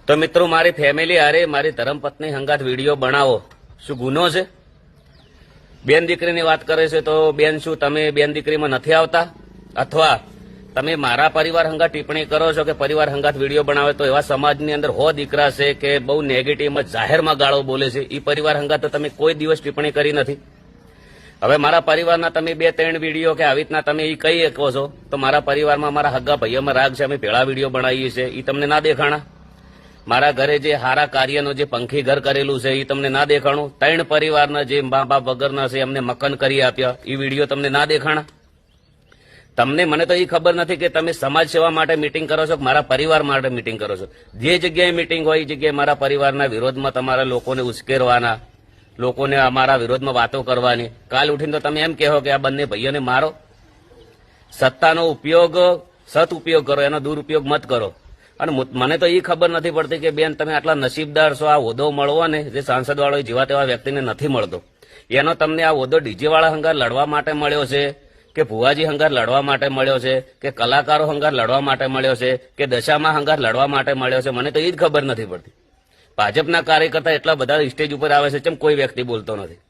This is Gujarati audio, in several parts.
તો મિત્રો મારી ફેમિલી હારે મારી ધર્મપત્ની હંગાત વિડીયો બનાવો શું ગુનો છે? બેન દીકરીની વાત કરે છે તો બેન શું તમે બેન દીકરીમાં નથી આવતા? અથવા તમે મારા પરિવાર હંગાત ટિપ્પણી કરો છો કે પરિવાર હંગાત વિડીયો બનાવે તો એવા સમાજની અંદર દીકરા છે કે બહુ નેગેટિવમાં જાહેરમાં ગાળો બોલે છે એ પરિવાર હંગાત તો તમે કોઈ દિવસ ટિપ્પણી કરી નથી. હવે મારા પરિવારના તમે 2-3 વિડીયો કે આવી રીતના તમે એ કહી શકો છો તો મારા પરિવારમાં મારા હગ્ગા ભાઈઓમાં રાગ છે, અમે ભેળા વિડીયો બનાવીએ છીએ એ તમને ના દેખાણા? મારા ઘરે જે હારા કાર્યનું જે પંખી ઘર કરેલું છે એ તમને ના દેખાણું? 3 પરિવારના જે મા બાપ વગરના છે એમને મકાન કરી આપ્યા એ વિડીયો તમને ના દેખાણા? તમને મને તો એ ખબર નથી કે તમે સમાજ સેવા માટે મિટિંગ કરો છો કે મારા પરિવાર માટે મિટિંગ કરો છો. જે જગ્યાએ મિટિંગ હોય એ જગ્યાએ મારા પરિવારના વિરોધમાં તમારા લોકોને ઉશ્કેરવાના, લોકોને અમારા વિરોધમાં વાતો કરવાની. કાલ ઉઠીને તો તમે એમ કહો કે આ બંને ભાઈઓને મારો. સત્તાનો ઉપયોગ સદઉપયોગ કરો, એનો દુરુપયોગ મત કરો. અને મને તો એ ખબર નથી પડતી કે બેન તમે આટલા નસીબદાર છો, આ હોદ્દો મળવો ને જે સાંસદ વાળો જેવા તેવા વ્યક્તિને નથી મળતો. એનો તમને આ હોદ્દો ડીજે વાળા હંગાર લડવા માટે મળ્યો છે કે ભુવાજી હંગાર લડવા માટે મળ્યો છે કે કલાકારો હંગાર લડવા માટે મળ્યો છે કે દશામાં હંગાર લડવા માટે મળ્યો છે? મને તો એ જ ખબર નથી પડતી. ભાજપના કાર્યકર્તા એટલા બધા સ્ટેજ ઉપર આવે છે, કેમ કોઈ વ્યક્તિ બોલતો નથી?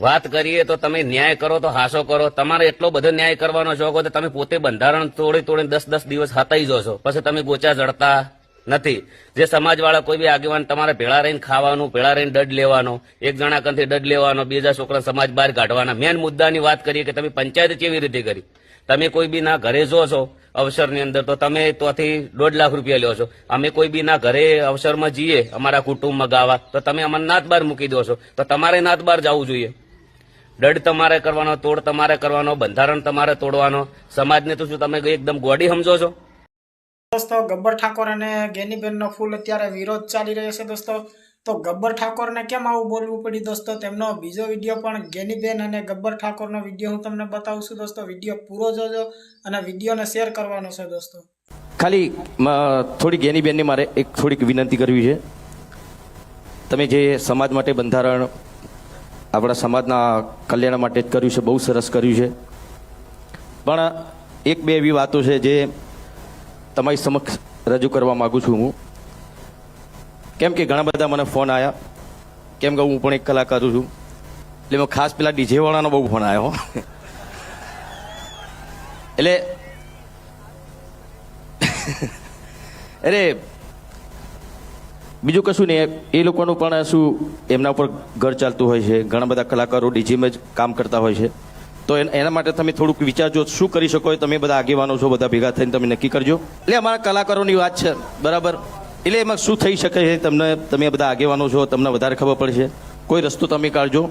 વાત કરીએ તો તમે ન્યાય કરો તો હાસો કરો. તમારે એટલો બધો ન્યાય કરવાનો શોખ હોય તો તમે પોતે બંધારણ તોડીને 10 દિવસ હતાઈ જો છો, પછી તમે ગોચા જડતા નથી. જે સમાજવાળા કોઈ બી આગેવાન તમારે ભેળા રહીને ખાવાનું, ભેળા રહીને દંડ લેવાનો, એક જણા કંથી દંડ લેવાનો, બીજા છોકરા સમાજ બહાર કાઢવાના. મેન મુદ્દાની વાત કરીએ કે તમે પંચાયત કેવી રીતે કરી. તમે કોઈ બી ના ઘરે જો છો અવસરની અંદર તો તમે ત્યાંથી 1.5 લાખ રૂપિયા લ્યો છો. અમે કોઈ બી ના ઘરે અવસરમાં જઈએ અમારા કુટુંબમાં ગાવા તો તમે અમને નાત બાર મૂકી દો છો. તો તમારે નાત બાર જવું જોઈએ. દંડ તમારે કરવાનો, તોડ તમારે કરવાનો, બંધારણ તમારે તોડવાનો. સમાજને તો શું તમે એકદમ ગોડી સમજો છો? દોસ્તો ગબ્બર ઠાકોર અને ગેનીબેનનો ફૂલ અત્યારે વિરોધ ચાલી રહ્યો છે દોસ્તો. તો ગબ્બર ઠાકોરને કેમ આવું બોલવું પડ્યું દોસ્તો? તેમનો બીજો વિડીયો પણ ગેનીબેન અને ગબ્બર ઠાકોરનો વિડીયો હું તમને બતાવું છું દોસ્તો. વિડીયો પૂરો જોજો અને વિડીયોને શેર કરવાનો છે દોસ્તો. ખાલી થોડી ગેનીબેનની મારે એક થોડીક વિનંતી કરવી છે. તમે જે સમાજ માટે બંધારણ આપણા સમાજના કલ્યાણ માટે જ કર્યું છે, બહુ સરસ કર્યું છે. પણ 1-2 એવી વાતો છે જે તમારી સમક્ષ રજૂ કરવા માગું છું હું. કેમ કે ઘણા બધા મને ફોન આવ્યા, કેમ કે હું પણ એક કલાકાર છું એટલે એમાં ખાસ પેલા ડીજેવાળાનો બહુ ફોન આવ્યો. એટલે અરે બીજું કશું નહીં, એ લોકોનું પણ શું એમના ઉપર ઘર ચાલતું હોય છે. ઘણા બધા કલાકારો ડીજેમાં જ કામ કરતા હોય છે. તો એના માટે તમે થોડુંક વિચારજો શું કરી શકો. તમે બધા આગેવાનો છો, બધા ભેગા થઈને તમે નક્કી કરજો. એટલે અમારા કલાકારોની વાત છે, બરાબર? એટલે એમાં શું થઈ શકે છે તમે બધા આગેવાનો છો, તમને વધારે ખબર પડશે. કોઈ રસ્તો તમે કાઢજો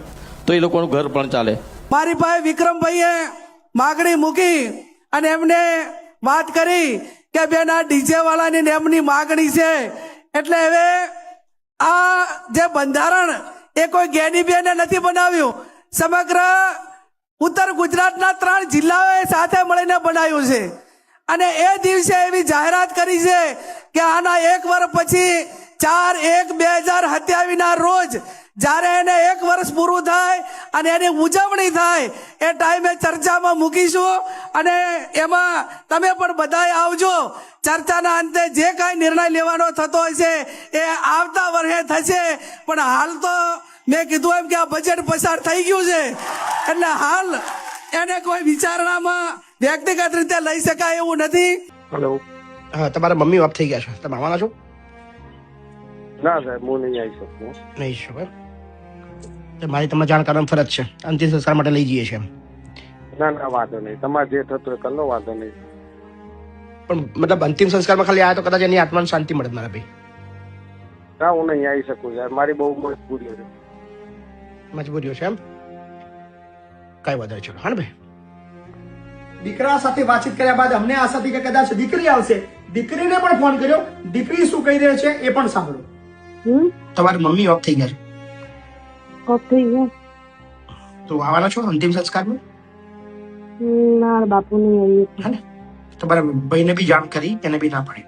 તો એ લોકોનું ઘર પણ ચાલે. મારી પાસે વિક્રમભાઈએ માગણી મૂકી અને એમને વાત કરી કે બેન આ ડીજે વાળાની ને એમની માગણી છે એટલે હવે આ જે બંધારણ એ કોઈ ગેનીબેને નથી બનાવ્યું, સમગ્ર ઉત્તર ગુજરાતના 3 જિલ્લાઓએ સાથે મળીને બનાવ્યું છે. અને એ દિવસે એવી જાહેરાત કરી છે કે આના 1 વર્ષ પછી 4/1/2027 રોજ જ્યારે એને 1 વર્ષ પૂરું થાય અને એની ઉજવણી થાય એ ટાઈમે ચર્ચામાં મૂકીશું. અને એમાં તમે પણ બધાએ આવજો. ચર્ચાના અંતે જે કાંઈ નિર્ણય લેવાનો થતો હશે એ આવતા વર્ષે થશે. પણ હાલ તો મેં કીધું એમ કે આ બજેટ પસાર થઈ ગયું છે એટલે હાલ એને કોઈ વિચારણામાં વ્યક્તિગત રીતે લઈ શકાય એવું નથી. હેલો, હા, તમારા મમ્મી બાપ થઈ ગયા છે, તમે આવવાના છો? ના સાહેબ, હું નહીં આવી શકું. નહીં શકો એમ? મારી તમને જાણ કરવાની ફરજ છે. અંતિમ સંસ્કાર માટે લઈ જઈએ છીએ. ના ના, વાંધો નહીં. તમારે જે થતું હોય કરી લો, વાંધો નહીં. પણ મતલબ અંતિમ સંસ્કારમાં ખાલી આવ્યા તો કદાચ એની આત્માને શાંતિ મળે મારા ભાઈ. ના, હું નહીં આવી શકું યાર, મારી બહુ મજબૂરીઓ છે. મજબૂરીઓ છે એમ? કઈ વધારે ચલો. હા ને ભાઈ, દીકરા સાથે વાતચીત કર્યા બાદ અમને આશા હતી કે કદાચ દીકરી આવશે. દીકરીને પણ ફોન કર્યો, દીકરી શું કહી રહી છે એ પણ સાંભળો. તમારી મમ્મી ઓફ થઈ ગયા છે તો આવવાના છો અંતિમ સંસ્કારમાં? ના બાપુ નહીં આવી. હા ને, તમારા ભાઈને બી જાણ કરી, એને બી ના પાડી.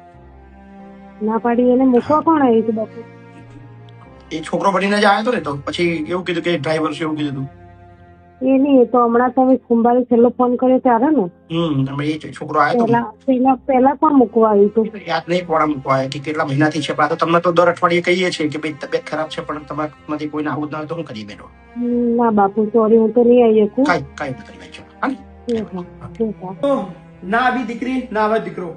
ના પાડી એને મૂકવા કોણ આવી છે બાપુ? એ છોકરો બનીને જ આવ્યો હતો ને, તો પછી એવું કીધું કે ડ્રાઈવર છે એવું કીધું. એ નહીં, એ તો હમણાં તમે સોમવારે છેલ્લો ફોન કર્યો ત્યારે ને અમે એ છોકરો આવ્યો પેલા પણ મૂકવા આવ્યું હતું. તો યાદ નહીં કોણ મૂકવા આવ્યો કે કેટલા મહિનાથી છે. પણ આ તો તમને તો દર અઠવાડિયે કહીએ છીએ કે ભાઈ તબિયત ખરાબ છે, પણ તમારામાંથી કોઈને આવું જ ના હોય તો શું કરીએ બેનો? ના બાપુ સોરી, હું તો નહીં આવી શકું. કાંઈ નથી ભાઈ, ચલો હા ને? હા. ના આવી દીકરી ના આવે દીકરો,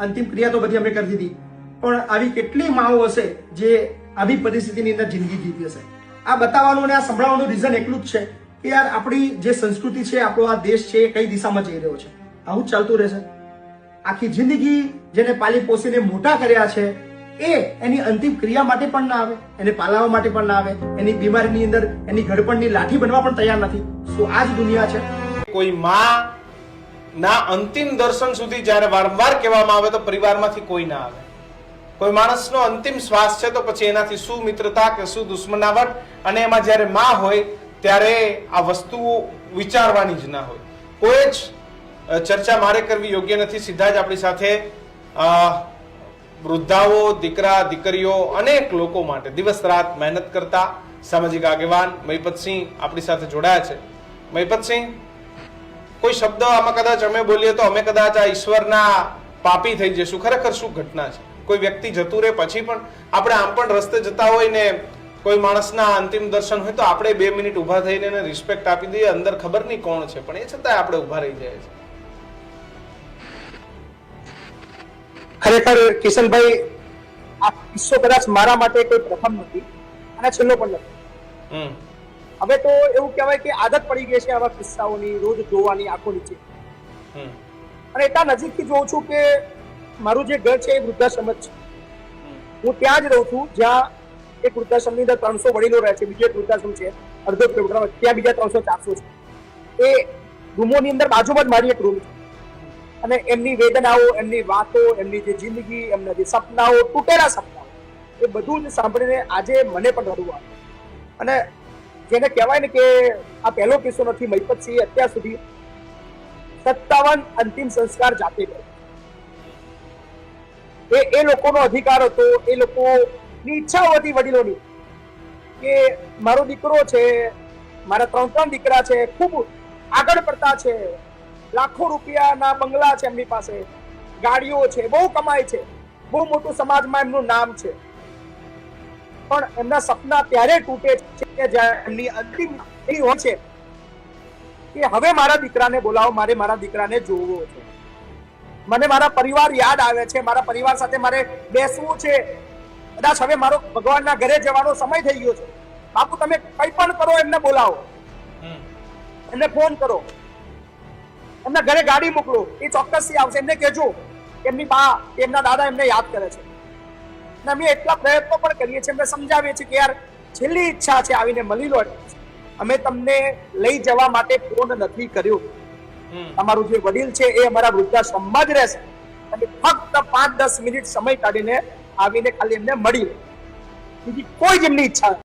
અંતિમ ક્રિયા તો બધી અમે કરી દીધી, પણ આવી કેટલી માઓ હશે જે આવી પરિસ્થિતિની અંદર જિંદગી જીવી હશે. આ બતાવવાનું અને આ સંભળાવવાનું રીઝન એટલું જ છે કે યાર આપણી જે સંસ્કૃતિ છે, આપણો આ દેશ છે, એ કઈ દિશામાં જઈ રહ્યો છે. આવું જ ચાલતું રહેશે. આખી જિંદગી જેને પાલી પોસીને મોટા કર્યા છે એ એની અંતિમ ક્રિયા માટે પણ ના આવે, એને પાલાવા માટે પણ ના આવે, એની બીમારીની અંદર એની ઘડપણની લાઠી બનવા પણ તૈયાર નથી. શું આ જ દુનિયા છે? કોઈ માં ના અંતિમ દર્શન સુધી જ્યારે વારંવાર કહેવામાં આવે તો પરિવારમાંથી કોઈ ના આવે. કોઈ માણસનો અંતિમ શ્વાસ છે તો પછી એનાથી શું મિત્રતા કે શું દુશ્મનાવટ, અને એમાં જ્યારે માં હોય ત્યારે આ વસ્તુઓ વિચારવાની જ ના હોય. કોઈ જ ચર્ચા મારે કરવી યોગ્ય નથી. સીધા જ આપણી સાથે વૃદ્ધાઓ, દીકરા દીકરીઓ, અનેક લોકો માટે દિવસ રાત મહેનત કરતા સામાજિક આગેવાન મહિપતસિંહ આપણી સાથે જોડાયા છે. મહિપતસિંહ, કોઈ શબ્દ આમાં કદાચ અમે બોલીએ તો અમે કદાચ આ ઈશ્વરના પાપી થઈ જઈશું. ખરેખર શું ઘટના છે? કોઈ વ્યક્તિ જતું રહે પછી પણ આપણે આમ પણ રસ્તે જતા હોય ને કોઈ માણસના અંતિમ દર્શન હોય તો આપણે 2 મિનિટ ઊભા થઈને એને રિસ્પેક્ટ આપી દઈએ. અંદર ખબર નહીં કોણ છે, પણ એ છતાંય આપણે ઊભા રહી જાય છે. ખરેખર કિશનભાઈ, આ કિસ્સો કદાચ મારા માટે કોઈ પ્રથમ નથી અને છેલ્લો પણ નથી. હવે તો એવું કહેવાય કે આદત પડી ગઈ છે આવા કિસ્સાઓની રોજ જોવાની આંખો નીચે. અને એટલા નજીકથી જોઉં છું કે મારું જે ઘર છે એ વૃદ્ધાશ્રમ જ છે. હું ત્યાં જ રહું છું જ્યાં એક વૃદ્ધાશ્રમની અંદર 300 વડીલો રહે છે. બીજો એક વૃદ્ધાશ્રમ છે અડધો કિલોમીટર, ત્યાં બીજા 300-400 છે. એ રૂમોની અંદર બાજુમાં જ મારી એક રૂમ છે. અને એમની વેદનાઓ, એમની વાતો, એમની જે જિંદગી, એમના જે સપનાઓ, તૂટેલા સપનાઓ, એ બધું જ સાંભળીને આજે મને પણ રડવું આવે. અને જેને કહેવાય ને કે આ પહેલો કિસ્સો નથી. મહિપતસિંહ અત્યાર સુધી 57 અંતિમ સંસ્કાર જાતે કર્યા. એ લોકોનો અધિકાર હતો, એ લોકોની ઈચ્છાઓ હતી વડીલોની કે મારો દીકરો છે, મારા 3 દીકરા છે, ખૂબ આગળ પડતા છે, લાખો રૂપિયાના બંગલા છે એમની પાસે, ગાડીઓ છે, બહુ કમાય છે, બહુ મોટું સમાજમાં એમનું નામ છે. પણ એમના સપના ત્યારે તૂટે છે કે જ્યારે એમની અંતિમ એ હોય છે કે હવે મારા દીકરાને બોલાવો, મારે મારા દીકરાને જોવો છે, મને મારા પરિવાર યાદ આવે છે, મારા પરિવાર સાથે મારે બેસવું છે. કદાચ હવે મારો ભગવાનના ઘરે જવાનો સમય થઈ ગયો છે. બાપુ તમે કંઈ પણ કરો, એમને બોલાવો, એમને ફોન કરો, એમના ઘરે ગાડી મોકલો, એ ચોક્કસથી આવશે. એમને કહેજો કે એમની બા, એમના દાદા એમને યાદ કરે છે. અને અમે એટલા પ્રયત્નો પણ કરીએ છીએ, એમને સમજાવીએ છીએ કે યાર છેલ્લી ઈચ્છા છે, આવીને મળી લો. અમે તમને લઈ જવા માટે ફોન નથી કર્યો. તમારું જે વડીલ છે એ અમારા વૃદ્ધાશ્રમમાં જ રહેશે. અને ફક્ત 5-10 મિનિટ સમય કાઢીને આવીને ખાલી એમને મળી લો. બીજી કોઈ જ એમની ઈચ્છા